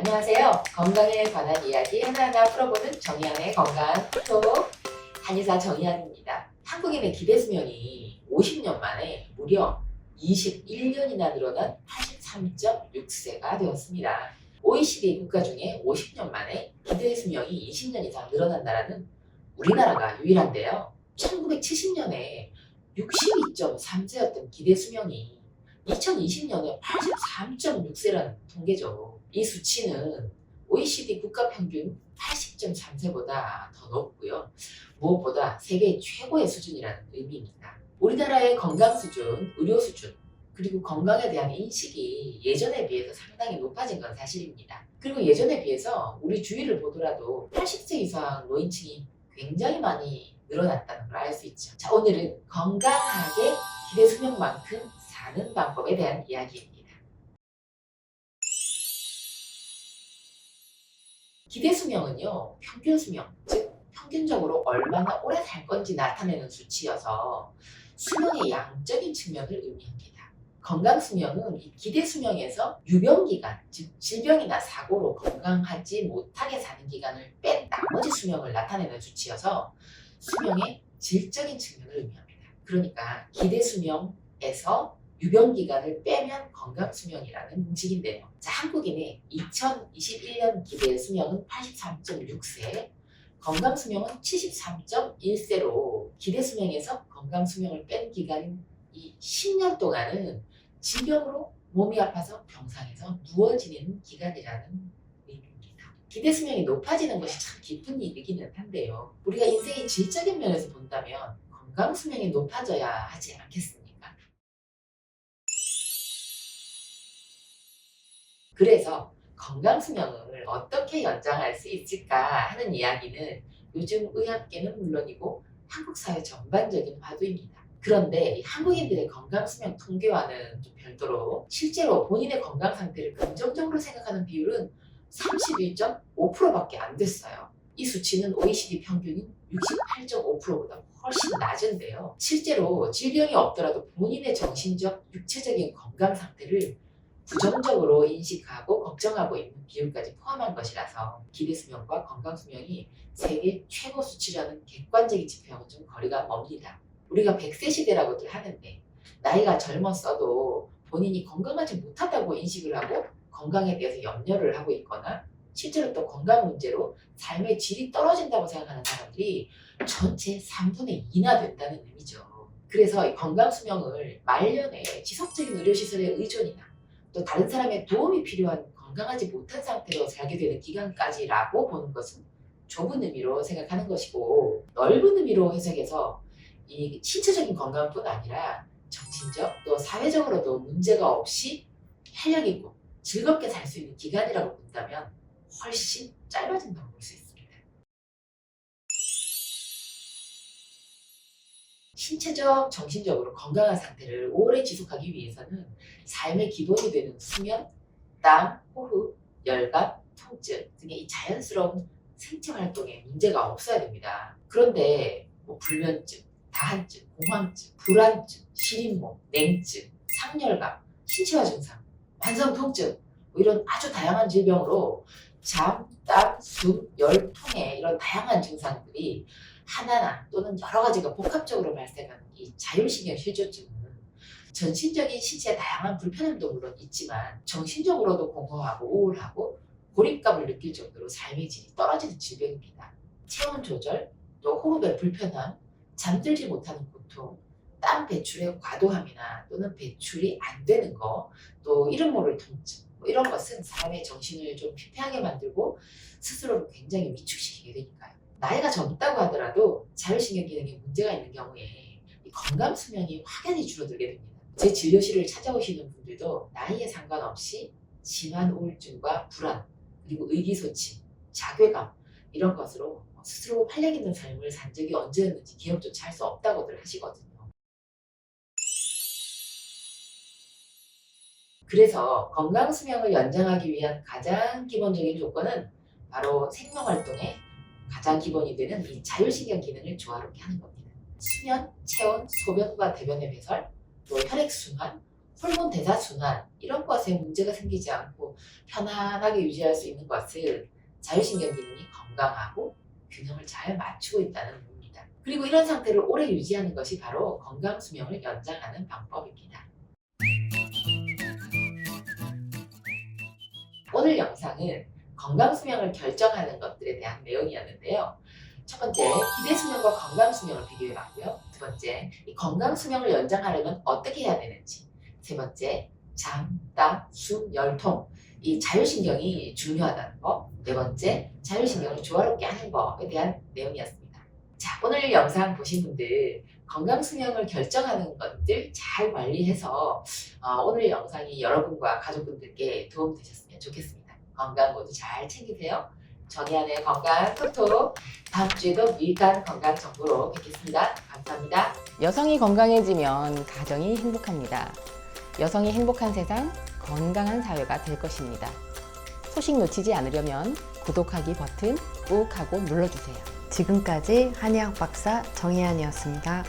안녕하세요. 건강에 관한 이야기 하나하나 풀어보는 정의연의 건강 톡 한의사 정의연입니다. 한국인의 기대 수명이 50년 만에 무려 21년이나 늘어난 83.6세가 되었습니다. OECD 국가 중에 50년 만에 기대 수명이 20년 이상 늘어난 나라는 우리나라가 유일한데요. 1970년에 62.3세였던 기대 수명이 2020년에 83.6세라는 통계죠. 이 수치는 OECD 국가 평균 80.3세보다 더 높고요. 무엇보다 세계 최고의 수준이라는 의미입니다. 우리나라의 건강 수준, 의료 수준, 그리고 건강에 대한 인식이 예전에 비해서 상당히 높아진 건 사실입니다. 그리고 예전에 비해서 우리 주위를 보더라도 80세 이상 노인층이 굉장히 많이 늘어났다는 걸 알 수 있죠. 자, 오늘은 건강하게 기대 수명만큼 사는 방법에 대한 이야기입니다. 기대 수명은요, 평균 수명, 즉 평균적으로 얼마나 오래 살 건지 나타내는 수치여서 수명의 양적인 측면을 의미합니다. 건강 수명은 이 기대 수명에서 유병 기간, 즉 질병이나 사고로 건강하지 못하게 사는 기간을 뺀 나머지 수명을 나타내는 수치여서 수명의 질적인 측면을 의미합니다. 그러니까 기대 수명에서 유병 기간을 빼면 건강 수명이라는 공식인데요. 자, 한국인의 2021년 기대 수명은 83.6세, 건강 수명은 73.1세로 기대 수명에서 건강 수명을 뺀 기간인 이 10년 동안은 질병으로 몸이 아파서 병상에서 누워 지내는 기간이라는 의미입니다. 기대 수명이 높아지는 것이 참 기쁜 일이기는 한데요. 우리가 인생의 질적인 면에서 본다면 건강 수명이 높아져야 하지 않겠습니까? 그래서 건강 수명을 어떻게 연장할 수 있을까 하는 이야기는 요즘 의학계는 물론이고 한국 사회 전반적인 화두입니다. 그런데 한국인들의 건강 수명 통계와는 좀 별도로 실제로 본인의 건강 상태를 긍정적으로 생각하는 비율은 31.5%밖에 안 됐어요. 이 수치는 OECD 평균인 68.5%보다 훨씬 낮은데요. 실제로 질병이 없더라도 본인의 정신적, 육체적인 건강 상태를 부정적으로 인식하고 걱정하고 있는 비율까지 포함한 것이라서 기대 수명과 건강 수명이 세계 최고 수치라는 객관적인 지표하고 좀 거리가 멉니다. 우리가 100세 시대라고들 하는데 나이가 젊었어도 본인이 건강하지 못하다고 인식을 하고 건강에 대해서 염려를 하고 있거나 실제로 또 건강 문제로 삶의 질이 떨어진다고 생각하는 사람들이 전체 3분의 2나 된다는 의미죠. 그래서 이 건강 수명을 말년에 지속적인 의료시설의 의존이나 또 다른 사람의 도움이 필요한 건강하지 못한 상태로 살게 되는 기간까지라고 보는 것은 좁은 의미로 생각하는 것이고, 넓은 의미로 해석해서 이 신체적인 건강뿐 아니라 정신적 또 사회적으로도 문제가 없이 활력 있고 즐겁게 살 수 있는 기간이라고 본다면 훨씬 짧아진다고 볼 수 있습니다. 신체적, 정신적으로 건강한 상태를 오래 지속하기 위해서는 삶의 기본이 되는 수면, 땀, 호흡, 열감, 통증 등의 이 자연스러운 생체 활동에 문제가 없어야 됩니다. 그런데 불면증, 다한증, 공황증, 불안증, 시린몸, 냉증, 상열감, 신체화 증상, 만성 통증 이런 아주 다양한 질병으로 잠, 땀, 숨, 열, 통해 이런 다양한 증상들이 하나나 또는 여러 가지가 복합적으로 발생하는 이 자율신경 실조증은 전신적인 신체의 다양한 불편함도 물론 있지만 정신적으로도 공허하고 우울하고 고립감을 느낄 정도로 삶의 질이 떨어지는 질병입니다. 체온 조절, 또 호흡의 불편함, 잠들지 못하는 고통, 땀 배출의 과도함이나 또는 배출이 안 되는 거, 또 이름 모를 통증 이런 것은 사람의 정신을 좀 피폐하게 만들고 스스로를 굉장히 위축시키게 되니까요. 나이가 젊다고 하더라도 자율신경 기능에 문제가 있는 경우에 이 건강 수명이 확연히 줄어들게 됩니다. 제 진료실을 찾아오시는 분들도 나이에 상관없이 심한 우울증과 불안, 그리고 의기소침, 자괴감 이런 것으로 스스로 활력 있는 삶을 산 적이 언제였는지 기억조차 할 수 없다고들 하시거든요. 그래서 건강 수명을 연장하기 위한 가장 기본적인 조건은 바로 생명활동의 가장 기본이 되는 이 자율신경 기능을 조화롭게 하는 겁니다. 수면, 체온, 소변과 대변의 배설, 또 혈액순환, 호르몬 대사순환 이런 것에 문제가 생기지 않고 편안하게 유지할 수 있는 것은 자율신경 기능이 건강하고 균형을 잘 맞추고 있다는 의미입니다. 그리고 이런 상태를 오래 유지하는 것이 바로 건강 수명을 연장하는 방법입니다. 오늘 영상은 건강 수명을 결정하는 것들에 대한 내용이었는데요. 첫 번째, 기대 수명과 건강 수명을 비교해 봤고요. 두 번째, 이 건강 수명을 연장하려면 어떻게 해야 되는지. 세 번째, 잠, 땀, 숨, 열통. 이 자율신경이 중요하다는 거. 네 번째, 자율신경을 조화롭게 하는 것에 대한 내용이었습니다. 자, 오늘 영상 보신 분들 건강 수명을 결정하는 것들 잘 관리해서 오늘 영상이 여러분과 가족분들께 도움 되셨으면 좋겠습니다. 건강 모두 잘 챙기세요. 정의안의 건강 톡톡 다음 주에도 유익한 건강 정보로 뵙겠습니다. 감사합니다. 여성이 건강해지면 가정이 행복합니다. 여성이 행복한 세상, 건강한 사회가 될 것입니다. 소식 놓치지 않으려면 구독하기 버튼 꾹 하고 눌러주세요. 지금까지 한의학 박사 정희안이었습니다.